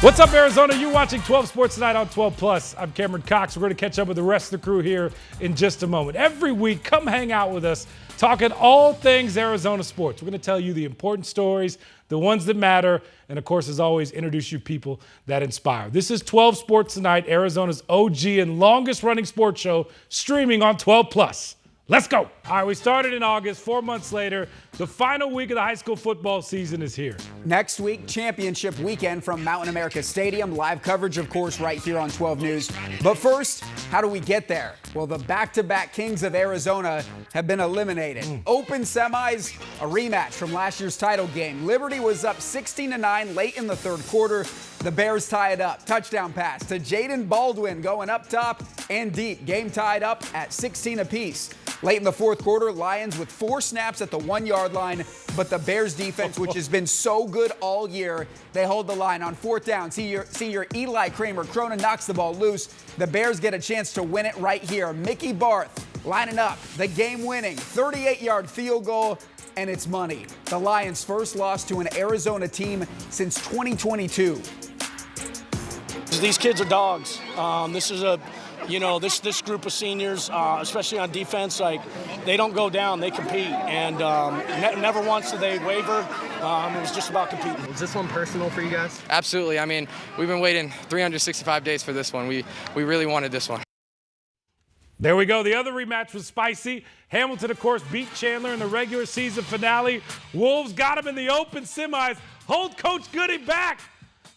What's up, Arizona? You're watching 12 Sports tonight on 12 Plus. I'm Cameron Cox. We're going to catch up with the rest of the crew here in just a moment. Every week, come hang out with us, talking all things Arizona sports. We're going to tell you the important stories, the ones that matter, and of course, as always, introduce you people that inspire. This is 12 Sports Tonight, Arizona's OG and longest running sports show, streaming on 12 Plus. Let's go. All right, we started in August. 4 months later, the final week of the high school football season is here. Next week, championship weekend from Mountain America Stadium. Live coverage, of course, right here on 12 News. But first, how do we get there? Well, the back-to-back Kings of Arizona have been eliminated. Open semis, a rematch from last year's title game. Liberty was up 16-9 late in the third quarter. The Bears tie it up. Touchdown pass to Jaden Baldwin going up top and deep. Game tied up at 16 apiece. Late in the fourth quarter, Lions with 4 snaps at the 1-yard line, but the Bears defense, which has been so good all year, they hold the line on fourth down. Senior Eli Kramer Cronin knocks the ball loose. The Bears get a chance to win it right here. Mickey Barth lining up the game-winning 38-yard field goal, and it's money. The Lions' first loss to an Arizona team since 2022. These kids are dogs. This is this group of seniors, especially on defense, like they don't go down, they compete, and never once did they waver. It was just about competing. Is this one personal for you guys? Absolutely. I mean, we've been waiting 365 days for this one. We really wanted this one. There we go. The other rematch was spicy. Hamilton, of course, beat Chandler in the regular season finale. Wolves got him in the open semis. Hold Coach Goody back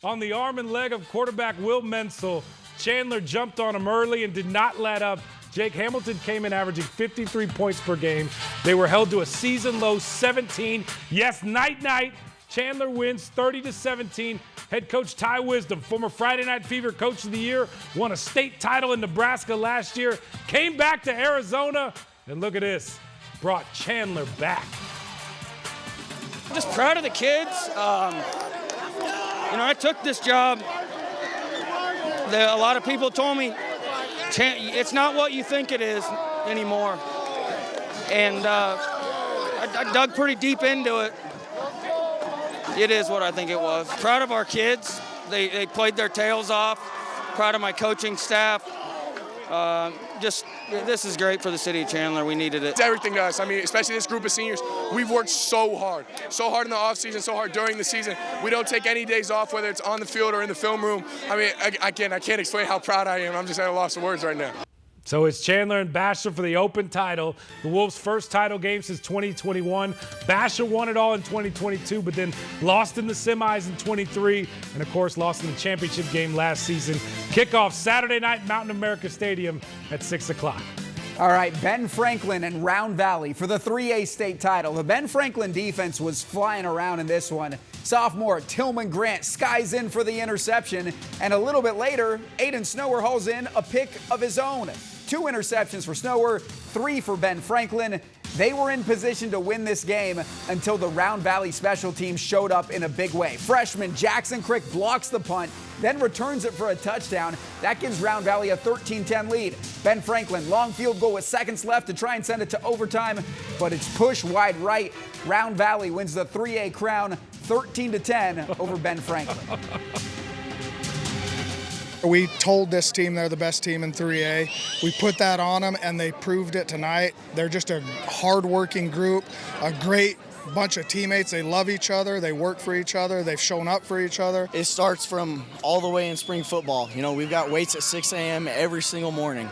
on the arm and leg of quarterback Will Menzel. Chandler jumped on him early and did not let up. Jake Hamilton came in averaging 53 points per game. They were held to a season-low 17. Yes, night-night. Chandler wins 30-17. Head coach Ty Wisdom, former Friday Night Fever Coach of the Year, won a state title in Nebraska last year, came back to Arizona, and look at this, brought Chandler back. I'm just proud of the kids. I took this job. A lot of people told me it's not what you think it is anymore. And I dug pretty deep into it. It is what I think it was. Proud of our kids. They played their tails off. Proud of my coaching staff. This is great for the city of Chandler. We needed it. It's everything to us. I mean, especially this group of seniors. We've worked so hard in the offseason, so hard during the season. We don't take any days off, whether it's on the field or in the film room. I mean, I can't explain how proud I am. I'm just at a loss of words right now. So it's Chandler and Basher for the open title. The Wolves' first title game since 2021. Basher won it all in 2022, but then lost in the semis in 23, and of course lost in the championship game last season. Kickoff Saturday night, Mountain America Stadium at 6 o'clock. All right, Ben Franklin and Round Valley for the 3A state title. The Ben Franklin defense was flying around in this one. Sophomore Tillman Grant skies in for the interception, and a little bit later, Aiden Snower hauls in a pick of his own. 2 interceptions for Snower, 3 for Ben Franklin. They were in position to win this game until the Round Valley special teams showed up in a big way. Freshman Jackson Crick blocks the punt, then returns it for a touchdown. That gives Round Valley a 13-10 lead. Ben Franklin, long field goal with seconds left to try and send it to overtime, but it's pushed wide right. Round Valley wins the 3A crown 13-10 over Ben Franklin. We told this team they're the best team in 3A. We put that on them, and they proved it tonight. They're just a hard-working group, a great bunch of teammates. They love each other. They work for each other. They've shown up for each other. It starts from all the way in spring football. We've got weights at 6 a.m. every single morning.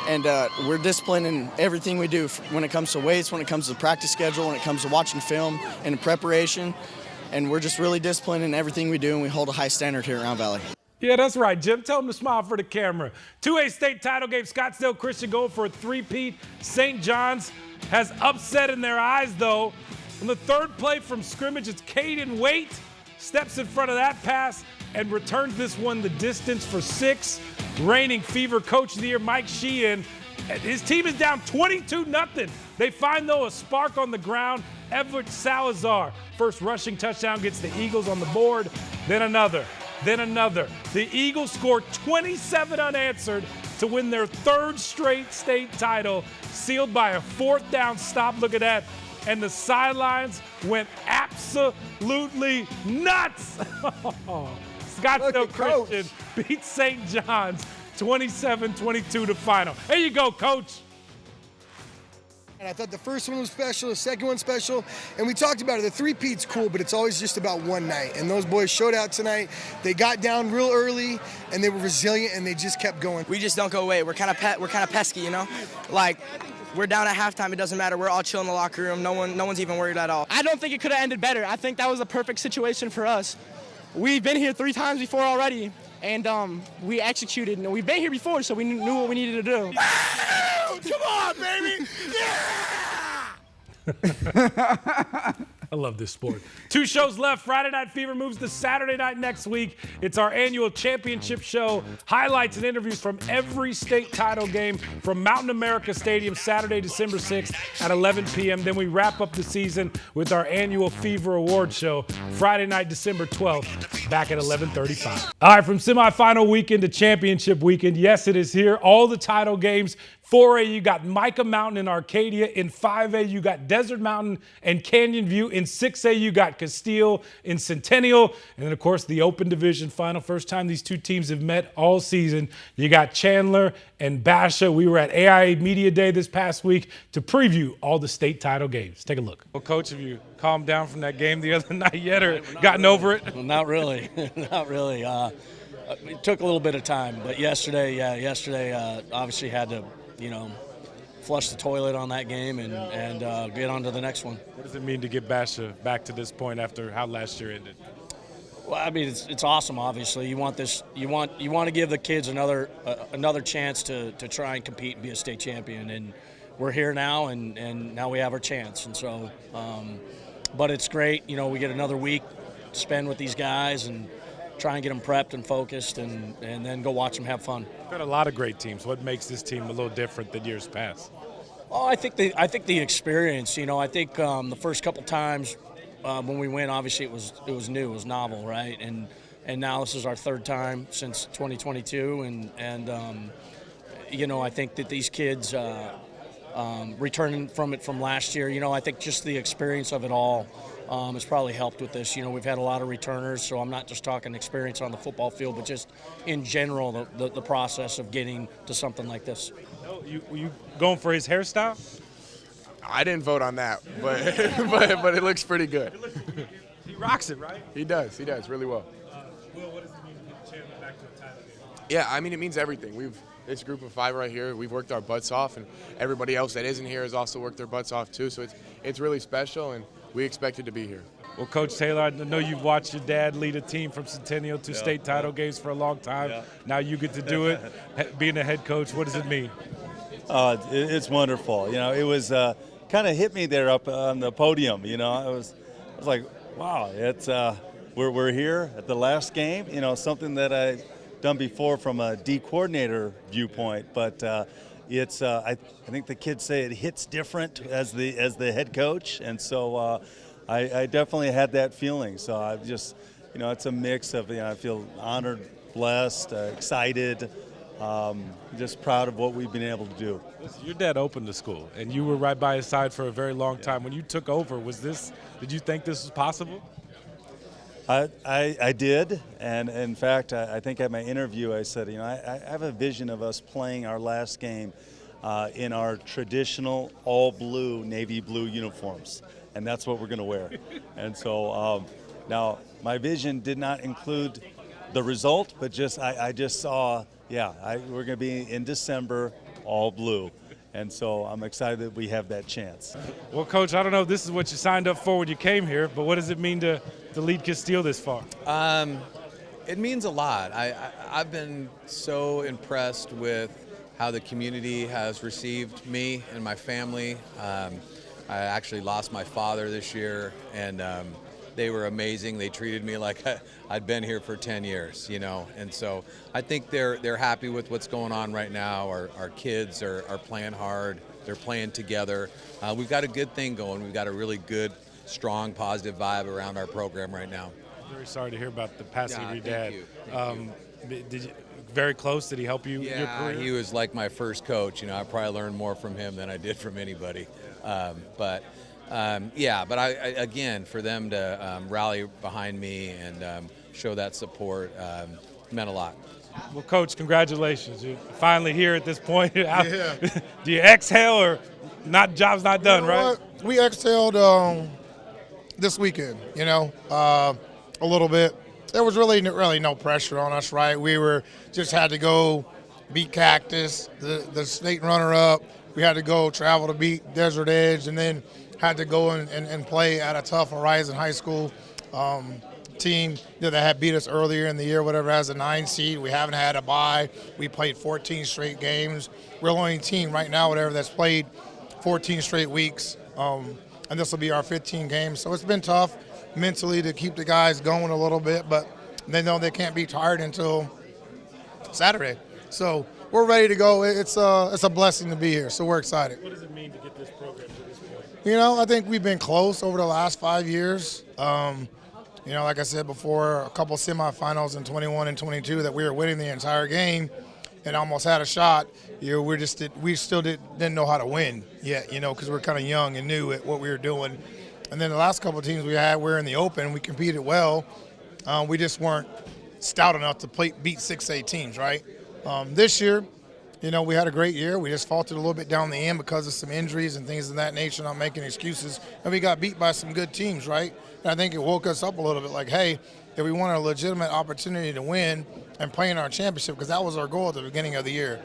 And we're disciplined in everything we do when it comes to weights, when it comes to the practice schedule, when it comes to watching film and preparation. And we're just really disciplined in everything we do, and we hold a high standard here at Round Valley. Yeah, that's right, Jim. Tell him to smile for the camera. 2A state title game, Scottsdale Christian going for a three-peat. St. John's has upset in their eyes, though. On the third play from scrimmage, it's Caden Waite. Steps in front of that pass and returns this one the distance for 6. Reigning Fever Coach of the Year, Mike Sheehan. His team is down 22-0. They find, though, a spark on the ground. Everett Salazar, first rushing touchdown, gets the Eagles on the board. Then another. The Eagles scored 27 unanswered to win their 3rd straight state title, sealed by a 4th down stop. Look at that. And the sidelines went absolutely nuts. Scottsdale Christian beats St. John's 27-22 to final. There you go, Coach. And I thought the first one was special, the second one special, and we talked about it. The three-peat's cool, but it's always just about one night. And those boys showed out tonight. They got down real early, and they were resilient, and they just kept going. We just don't go away. We're kind of pesky, you know. Like we're down at halftime. It doesn't matter. We're all chill in the locker room. No one's even worried at all. I don't think it could have ended better. I think that was a perfect situation for us. We've been here 3 times before already, and we executed. And we've been here before, so we knew what we needed to do. Come on, baby! I love this sport. 2 shows left. Friday Night Fever moves to Saturday night next week. It's our annual championship show. Highlights and interviews from every state title game from Mountain America Stadium Saturday, December 6th at 11 p.m. Then we wrap up the season with our annual Fever Award show Friday night, December 12th, back at 11:35. All right, from semifinal weekend to championship weekend, yes, it is here. All the title games. 4A, you got Micah Mountain in Arcadia. In 5A, you got Desert Mountain and Canyon View. In 6A, you got Castile in Centennial. And then, of course, the Open Division final. First time these 2 teams have met all season. You got Chandler and Basha. We were at AIA Media Day this past week to preview all the state title games. Take a look. Well, Coach, have you calmed down from that game the other night yet or gotten over it? Well, not really. Not really. It took a little bit of time. But yesterday obviously had to, flush the toilet on that game and get on to the next one. What does it mean to get Basha back to this point after how last year ended? Well, I mean, it's awesome. Obviously, you want this. You want to give the kids another chance to try and compete and be a state champion. And we're here now, and now we have our chance. And so, but it's great. We get another week to spend with these guys and try and get them prepped and focused, and then go watch them have fun. You've got a lot of great teams. What makes this team a little different than years past? Oh, I think the experience. I think the first couple times when we went, obviously it was new, it was novel, right? And now this is our 3rd time since 2022, and I think that these kids returning from it from last year. I think just the experience of it all. Has probably helped with this. We've had a lot of returners, so I'm not just talking experience on the football field, but just in general, the process of getting to something like this. Were you going for his hairstyle? I didn't vote on that, but but it looks pretty good. He rocks it, right? He does really well. Will, what does it mean to get Chandler back to a title game? Yeah, I mean, it means everything. This group of 5 right here, we've worked our butts off, and everybody else that isn't here has also worked their butts off too. So it's really special, and we expected to be here. Well, Coach Taylor, I know you've watched your dad lead a team from Centennial to state title games for a long time. Yeah. Now you get to do it, being a head coach. What does it mean? It's wonderful. It was kind of hit me there up on the podium. I was like, wow, it's we're here at the last game. Something that I've done before from a D coordinator viewpoint, but. It's I think the kids say it hits different as the head coach, and so I definitely had that feeling. So I just it's a mix of I feel honored, blessed, excited, just proud of what we've been able to do. Your dad opened the school, and you were right by his side for a very long time. When you took over, did you think this was possible? I did, and in fact, I think at my interview I said, I have a vision of us playing our last game in our traditional all-blue, navy blue uniforms, and that's what we're going to wear. And so now my vision did not include the result, but I just saw, we're going to be in December all blue. And so I'm excited that we have that chance. Well, Coach, I don't know if this is what you signed up for when you came here, but what does it mean to lead Castile this far? It means a lot. I've been so impressed with how the community has received me and my family. I actually lost my father this year, and they were amazing. They treated me like I'd been here for 10 years, and so I think they're happy with what's going on right now. Our kids are playing hard. They're playing together. We've got a good thing going. We've got a really good, strong, positive vibe around our program right now. Very sorry to hear about the passing of your dad. Thank you. Did you very close? Did he help you in your career? He was like my first coach. I probably learned more from him than I did from anybody. But I again, for them to rally behind me and show that support meant a lot. Well, Coach, congratulations. You're finally here at this point. Yeah. Do you exhale or job's not done, You know right? what? We exhaled this weekend, a little bit. There was really no pressure on us, right? We just had to go beat Cactus, the state runner-up. We had to go travel to beat Desert Edge, and then had to go and play at a tough Horizon High School team that had beat us earlier in the year, whatever, as a 9 seed. We haven't had a bye. We played 14 straight games. We're the only team right now, whatever, that's played 14 straight weeks, and this will be our 15 games. So it's been tough mentally to keep the guys going a little bit, but they know they can't be tired until Saturday. So we're ready to go. It's a blessing to be here, so we're excited. What does it mean to get this program to this point? I think we've been close over the last 5 years. Like I said before, a couple semifinals in 21 and 22 that we were winning the entire game and almost had a shot. We still didn't know how to win yet, because we're kind of young and new at what we were doing. And then the last couple of teams we had, we're in the Open. We competed well. We just weren't stout enough to beat 6A teams, right? This year, we had a great year. We just faltered a little bit down the end because of some injuries and things of that nature, not making excuses. And we got beat by some good teams, right? And I think it woke us up a little bit like, hey, if we want a legitimate opportunity to win and play in our championship, because that was our goal at the beginning of the year.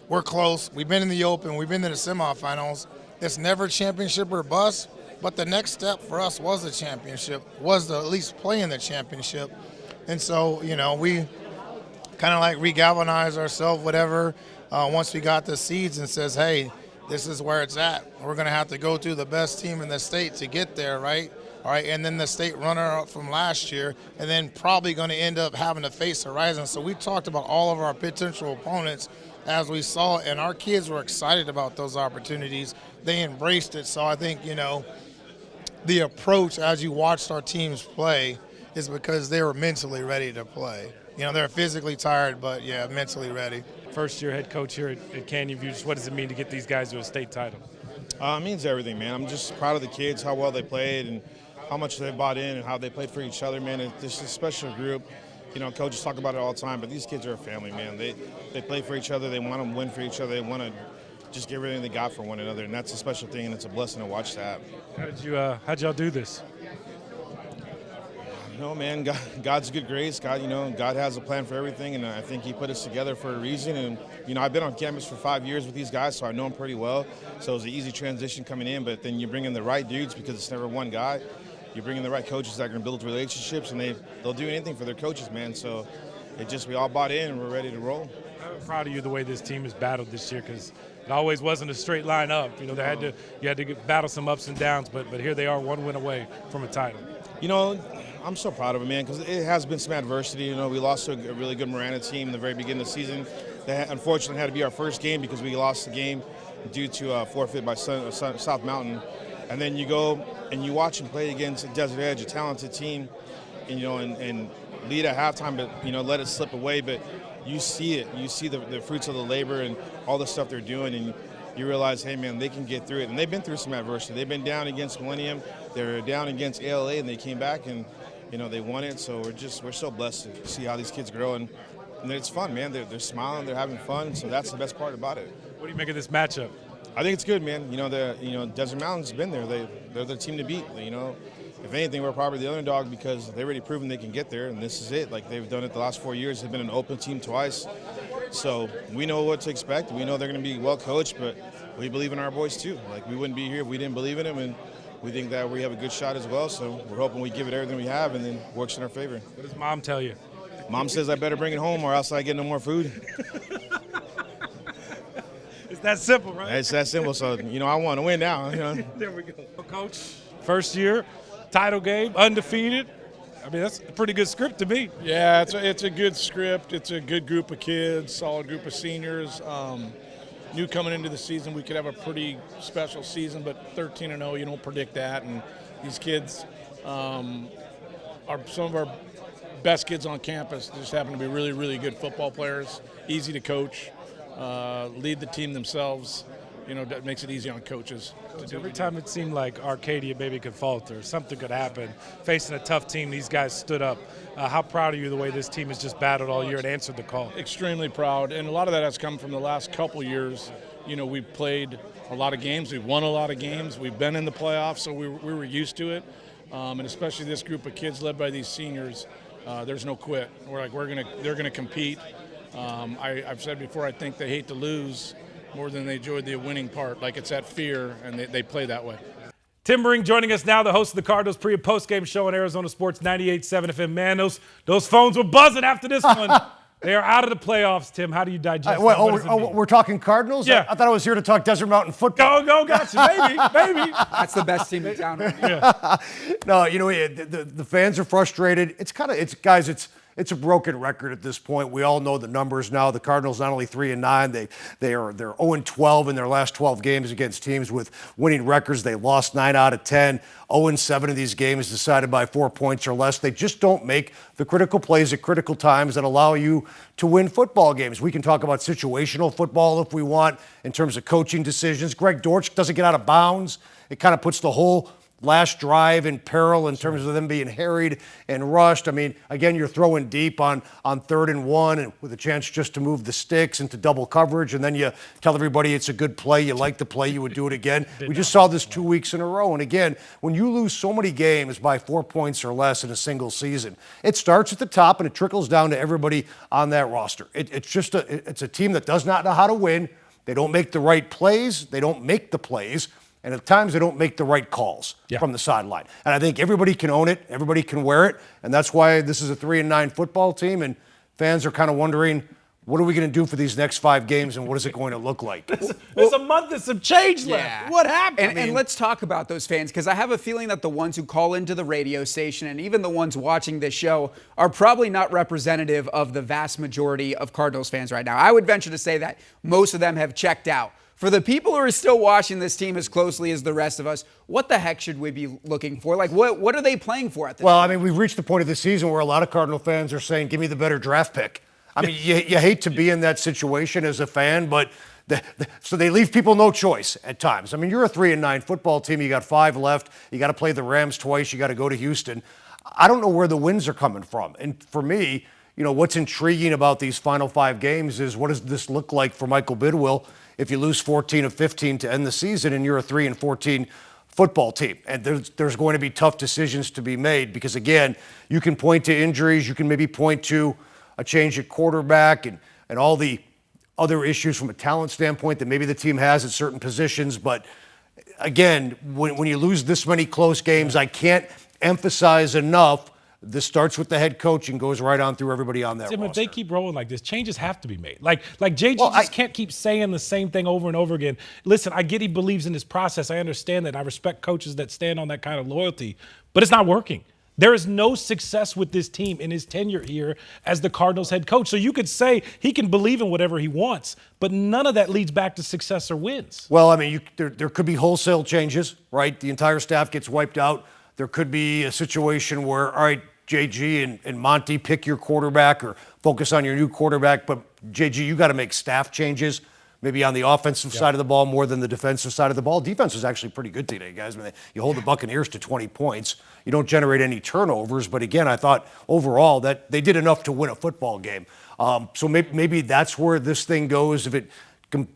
We're close. We've been in the Open. We've been to the semifinals. It's never championship or bust, but the next step for us was the championship, was to at least play in the championship. And so, we kind of like re-galvanize ourselves, whatever, once we got the seeds and says, hey, this is where it's at. We're going to have to go through the best team in the state to get there, right? All right, and then the state runner-up from last year, and then probably going to end up having to face Horizon. So we talked about all of our potential opponents as we saw it, and our kids were excited about those opportunities. They embraced it. So I think, the approach as you watched our teams play is because they were mentally ready to play. They're physically tired, but, yeah, mentally ready. First-year head coach here at Canyon View. Just what does it mean to get these guys to a state title? It means everything, man. I'm just proud of the kids, how well they played, and how much they bought in and how they played for each other, man. It's just a special group. Coaches talk about it all the time, but these kids are a family, man. They play for each other. They want to win for each other. They want to just give everything they got for one another, and that's a special thing, and it's a blessing to watch that. How'd y'all do this? Man, God's good grace. God has a plan for everything, and I think He put us together for a reason. And I've been on campus for 5 years with these guys, so I know them pretty well. So it was an easy transition coming in. But then you bring in the right dudes because it's never one guy. You bring in the right coaches that are going to build relationships, and they'll do anything for their coaches, man. So we all bought in, and we're ready to roll. I'm proud of you the way this team has battled this year, because it always wasn't a straight line up. You had to battle some ups and downs, but here they are, one win away from a title. I'm so proud of them, man, because it has been some adversity. We lost to a really good Marana team in the very beginning of the season. That unfortunately had to be our first game because we lost the game due to a forfeit by South Mountain. And then you go and you watch them play against Desert Edge, a talented team, and lead at halftime, but let it slip away. But you see it. You see the fruits of the labor and all the stuff they're doing, and you realize, hey, man, they can get through it. And they've been through some adversity. They've been down against Millennium. They're down against ALA, and they came back and they won it. So we're so blessed to see how these kids grow, and it's fun, man. They're smiling, they're having fun. So that's the best part about it. What do you make of this matchup? I think it's good, man. Desert Mountain's been there. They're the team to beat. If anything, we're probably the underdog because they've already proven they can get there, and this is it. Like they've done it the last 4 years. They've been an Open team twice. So we know what to expect. We know they're going to be well coached, but we believe in our boys too. Like we wouldn't be here if we didn't believe in them, and we think that we have a good shot as well. So we're hoping we give it everything we have, and then works in our favor. What does Mom tell you? Mom says I better bring it home or else I get no more food. It's that simple, right? It's that simple. So, I want to win now. There we go. Coach, first year, title game, undefeated. I mean, that's a pretty good script to me. Yeah, it's a good script. It's a good group of kids, solid group of seniors. Knew coming into the season we could have a pretty special season, but 13-0, you don't predict that. And these kids are some of our best kids on campus. They just happen to be really, really good football players, easy to coach, lead the team themselves. that makes it easy on coaches. Every time it seemed like Arcadia maybe could falter, something could happen. Facing a tough team, these guys stood up. How proud are you the way this team has just battled all year and answered the call? Extremely proud, and a lot of that has come from the last couple years. We've played a lot of games, we've won a lot of games, we've been in the playoffs, so we were used to it. And especially this group of kids led by these seniors, there's no quit. They're gonna compete. I've said before, I think they hate to lose more than they enjoy the winning part. Like, it's that fear, and they play that way. Tim Bering joining us now, the host of the Cardinals pre- and post-game show on Arizona Sports 98.7 FM. Man, those phones were buzzing after this one. They are out of the playoffs, Tim. How do you digest that? We're talking Cardinals? Yeah. I thought I was here to talk Desert Mountain football. Go, gotcha. Maybe. That's the best team in town. Yeah. No, the fans are frustrated. It's a broken record at this point. We all know the numbers now. The Cardinals not only 3-9, they're 0-12 in their last 12 games against teams with winning records. They lost 9 out of 10. 0-7 of these games decided by 4 points or less. They just don't make the critical plays at critical times that allow you to win football games. We can talk about situational football if we want in terms of coaching decisions. Greg Dortch doesn't get out of bounds. It kind of puts the whole last drive in peril in terms of them being harried and rushed. I mean, again, you're throwing deep on 3rd and 1 and with a chance just to move the sticks into double coverage, and then you tell everybody it's a good play, you like the play, you would do it again. We just saw this 2 weeks in a row. And again, when you lose so many games by 4 points or less in a single season, it starts at the top and it trickles down to everybody on that roster. It's a team that does not know how to win. They don't make the right plays. They don't make the plays. And at times they don't make the right calls from the sideline. And I think everybody can own it. Everybody can wear it. And that's why this is a 3-9 football team. And fans are kind of wondering, what are we going to do for these next 5 games and what is it going to look like? There's a month of some change left. What happened? And let's talk about those fans, because I have a feeling that the ones who call into the radio station and even the ones watching this show are probably not representative of the vast majority of Cardinals fans right now. I would venture to say that most of them have checked out. For the people who are still watching this team as closely as the rest of us, what the heck should we be looking for? Like, what are they playing for at this point? I mean, we've reached the point of the season where a lot of Cardinal fans are saying, give me the better draft pick. I mean, you hate to be in that situation as a fan, but so they leave people no choice at times. I mean, you're a 3-9 football team. You got 5 left. You got to play the Rams twice. You got to go to Houston. I don't know where the wins are coming from. And for me, what's intriguing about these final 5 games is what does this look like for Michael Bidwill if you lose 14 of 15 to end the season and you're a 3-14 football team. And there's going to be tough decisions to be made because, again, you can point to injuries. You can maybe point to a change at quarterback and all the other issues from a talent standpoint that maybe the team has at certain positions. But, again, when you lose this many close games, I can't emphasize enough this starts with the head coach and goes right on through everybody on that roster. If they keep rolling like this, changes have to be made. Like JG just can't keep saying the same thing over and over again. Listen, I get he believes in this process. I understand that. I respect coaches that stand on that kind of loyalty. But it's not working. There is no success with this team in his tenure here as the Cardinals head coach. So you could say he can believe in whatever he wants, but none of that leads back to success or wins. Well, I mean, there could be wholesale changes, right? The entire staff gets wiped out. There could be a situation where, all right, JG and Monty, pick your quarterback or focus on your new quarterback. But, JG, you got to make staff changes, maybe on the offensive side of the ball more than the defensive side of the ball. Defense was actually pretty good today, guys. I mean, you hold the Buccaneers to 20 points. You don't generate any turnovers. But, again, I thought overall that they did enough to win a football game. So maybe that's where this thing goes if it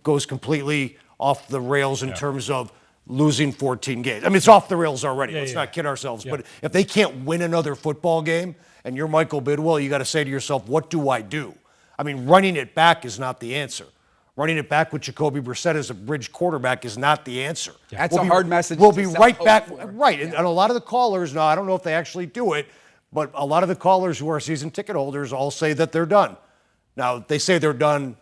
goes completely off the rails in terms of losing 14 games. I mean, it's off the rails already. Let's not kid ourselves. But if they can't win another football game and you're Michael Bidwill, you got to say to yourself, what do I do? I mean, running it back is not the answer. Running it back with Jacoby Brissett as a bridge quarterback is not the answer. That's a hard message. We'll be right back. Right. And a lot of the callers, now I don't know if they actually do it, but a lot of the callers who are season ticket holders all say that they're done. Now, they say they're done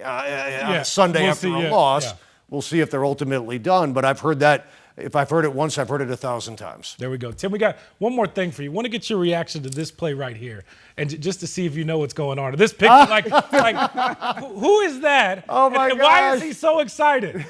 on Sunday after a loss. Yeah. We'll see if they're ultimately done, but I've heard that. If I've heard it once, I've heard it 1,000 times. There we go. Tim, we got one more thing for you. Want to get your reaction to this play right here, and just to see if you know what's going on. This picture, like who is that? Oh, my gosh. Why is he so excited?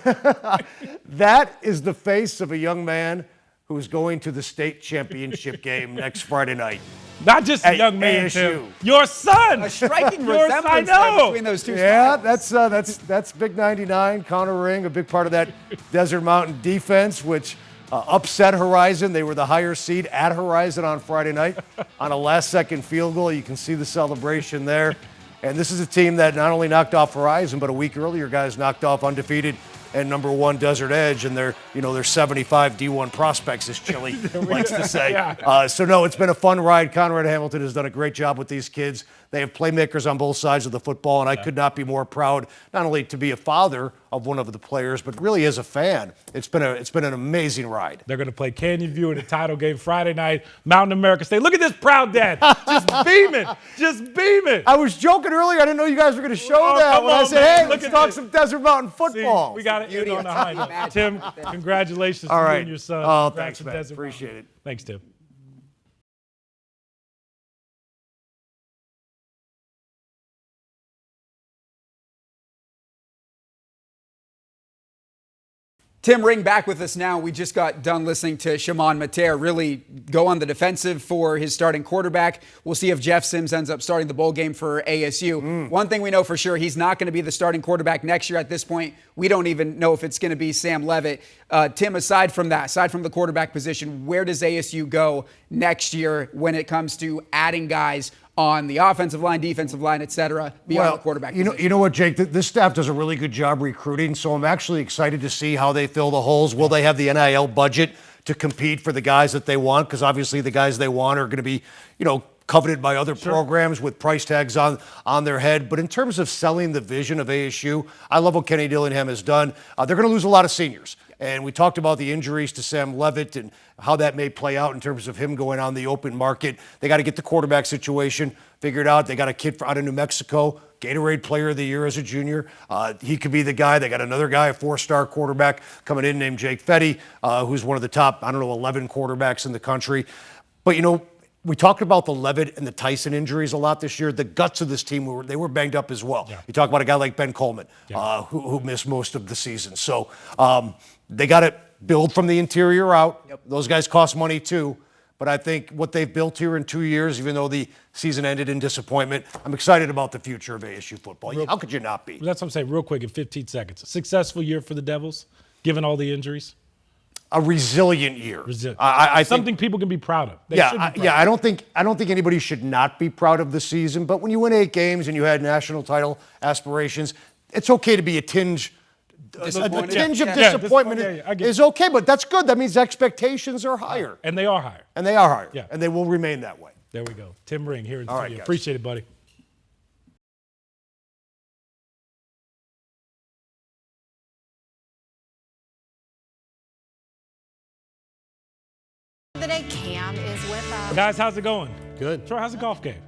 That is the face of a young man who's going to the state championship game next Friday night. Not just a young man, Tim. Your son. A striking Your resemblance son, I know. between those two. Yeah, styles. that's Big 99, Connor Ring, a big part of that Desert Mountain defense, which upset Horizon. They were the higher seed at Horizon on Friday night on a last-second field goal. You can see the celebration there. And this is a team that not only knocked off Horizon, but a week earlier, guys knocked off undefeated and #1 Desert Edge, and they're 75 D1 prospects, as Chili likes to say. So no, it's been a fun ride. Conrad Hamilton has done a great job with these kids. They have playmakers on both sides of the football, and I could not be more proud, not only to be a father of one of the players, but really as a fan. It's been an amazing ride. They're going to play Canyon View in the title game Friday night, Mountain America State. Look at this proud dad, just beaming, just beaming. I was joking earlier. I didn't know you guys were going to show that when I said, hey, let's talk some Desert Mountain football. See, we got it in on the high note. Tim, congratulations to you and your son. Oh, thanks, man. Appreciate it. Thanks, Tim. Tim Ring back with us now. We just got done listening to Shimon Mater really go on the defensive for his starting quarterback. We'll see if Jeff Sims ends up starting the bowl game for ASU. One thing we know for sure, he's not going to be the starting quarterback next year. At this point, we don't even know if it's going to be Sam Levitt. Tim, aside from the quarterback position, where does ASU go next year when it comes to adding guys on the offensive line, defensive line, et cetera, beyond the quarterback position? You know what, Jake? This staff does a really good job recruiting, so I'm actually excited to see how they fill the holes. Will they have the NIL budget to compete for the guys that they want? Because obviously the guys they want are going to be, coveted by other programs with price tags on their head. But in terms of selling the vision of ASU, I love what Kenny Dillingham has done. They're going to lose a lot of seniors. And we talked about the injuries to Sam Levitt and how that may play out in terms of him going on the open market. They got to get the quarterback situation figured out. They got a kid out of New Mexico, Gatorade Player of the Year as a junior. He could be the guy. They got another guy, a 4-star quarterback coming in named Jake Fetty, who's one of the top, 11 quarterbacks in the country. But, we talked about the Levitt and the Tyson injuries a lot this year. The guts of this team, they were banged up as well. You talk about a guy like Ben Coleman, who missed most of the season. So they got to build from the interior out. Those guys cost money too. But I think what they've built here in 2 years, even though the season ended in disappointment, I'm excited about the future of ASU football. How could you not be? That's what I'm saying, real quick in 15 seconds. A successful year for the Devils, given all the injuries? A resilient year. I something people can be proud of. I don't think anybody should not be proud of the season. But when you win 8 games and you had national title aspirations, it's okay to be a tinge of disappointment is okay. But that's good. That means expectations are higher, and they are higher, and they will remain that way. There we go. Tim Ring here in the studio. Guys. Appreciate it, buddy. Today, Cam is with us. Guys, how's it going? Good. Troy, how's the golf game?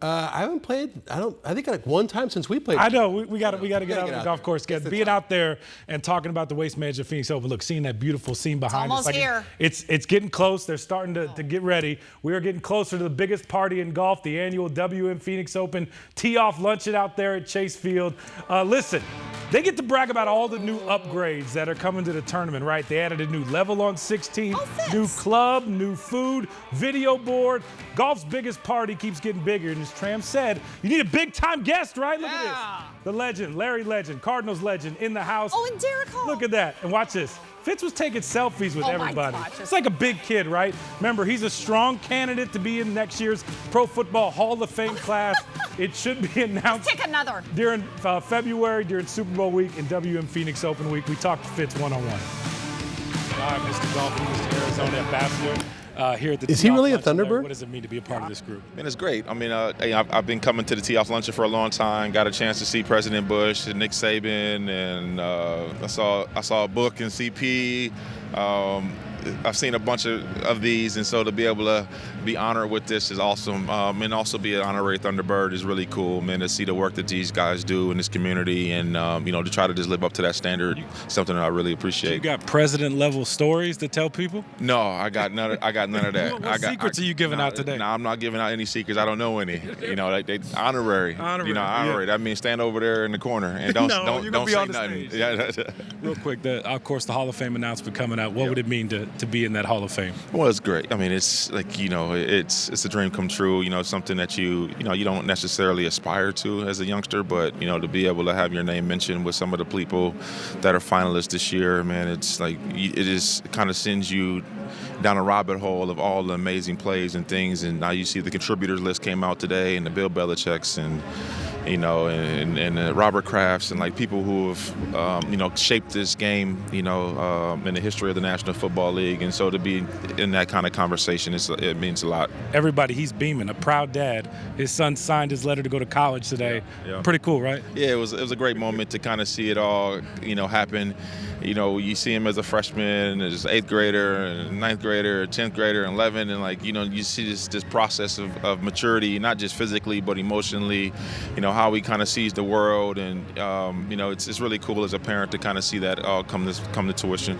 I haven't played. I think like one time since we played. I know we got to get out on the golf course. Being out there and talking about the Waste Management Phoenix Open. Look, seeing that beautiful scene behind us. Almost here. It's getting close. They're starting to get ready. We are getting closer to the biggest party in golf, the annual WM Phoenix Open tee-off luncheon out there at Chase Field. Listen, they get to brag about all the new upgrades that are coming to the tournament, right? They added a new level on 16, new club, new food, video board. Golf's biggest party keeps getting bigger, and as Tram said, you need a big-time guest, right? Look at this. The legend, Larry Legend, Cardinals legend in the house. Oh, and Derek Hall. Look at that. And watch this. Fitz was taking selfies with everybody. It's like a big kid, right? Remember, he's a strong candidate to be in next year's Pro Football Hall of Fame class. It should be announced another. During February, during Super Bowl week and WM Phoenix Open week. We talked to Fitz one-on-one. All right, Mr. Golf, Mr. Arizona ambassador. Here at the Is he really a Thunderbird? What does it mean to be a part of this group? Man, it's great. I mean, I've been coming to the Tee-Off Luncheon for a long time. Got a chance to see President Bush and Nick Saban, and I saw a book in CP. I've seen a bunch of these, and so to be able to be honored with this is awesome. And also be an honorary Thunderbird is really cool, man, to see the work that these guys do in this community and, to try to just live up to that standard, something that I really appreciate. You got president-level stories to tell people? No, I got none of that. What secrets are you giving out today? No, I'm not giving out any secrets. I don't know any. They honorary. Honorary. That means stand over there in the corner and don't say nothing. Real quick, of course, the Hall of Fame announcement coming out. What would it mean to to be in that Hall of Fame? Well, it's great. I mean, it's like, it's a dream come true, something that you don't necessarily aspire to as a youngster, but, to be able to have your name mentioned with some of the people that are finalists this year, man, it's like, it kind of sends you down a rabbit hole of all the amazing plays and things. And now you see the contributors list came out today, and the Bill Belichick's and Robert Kraft's and like people who have, shaped this game, in the history of the National Football League. And so to be in that kind of conversation, it means a lot. Everybody, he's beaming, a proud dad. His son signed his letter to go to college today. Yeah. Pretty cool, right? Yeah, it was a great moment to kind of see it all, happen. You see him as a freshman, as an 8th grader, and 9th grader, 10th grader, and 11, and you see this process of maturity, not just physically but emotionally. How he kind of sees the world, and it's really cool as a parent to kind of see that all come to tuition.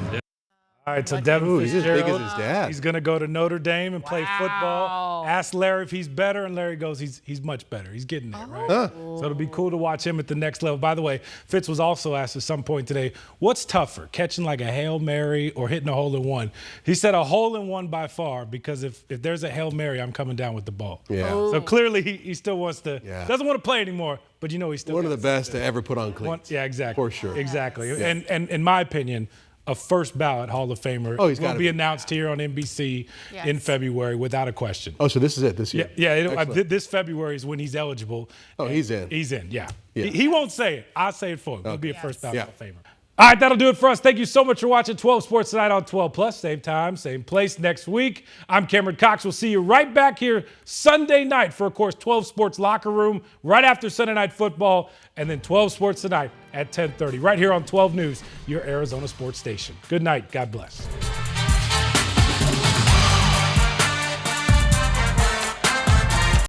All right, so Devin he's as big as his dad. He's going to go to Notre Dame and play football. Ask Larry if he's better, and Larry goes, he's much better. He's getting there, right? So it'll be cool to watch him at the next level. By the way, Fitz was also asked at some point today, what's tougher, catching like a Hail Mary or hitting a hole-in-one? He said a hole-in-one by far, because if there's a Hail Mary, I'm coming down with the ball. Yeah. So clearly he still wants to, doesn't want to play anymore, but he's still one of the best to ever put on cleats. Yeah, exactly. For sure. Exactly. Yeah. And in my opinion, a first ballot Hall of Famer will be announced here on NBC in February without a question. Oh, so this is it this year? Yeah. This February is when he's eligible. Oh, he's in. He's in, yeah. He won't say it. I'll say it for him. He'll be a first ballot Hall of Famer. All right, that'll do it for us. Thank you so much for watching 12 Sports tonight on 12 Plus. Same time, same place next week. I'm Cameron Cox. We'll see you right back here Sunday night for, of course, 12 Sports Locker Room right after Sunday Night Football, and then 12 Sports tonight at 10:30 right here on 12 News, your Arizona sports station. Good night. God bless.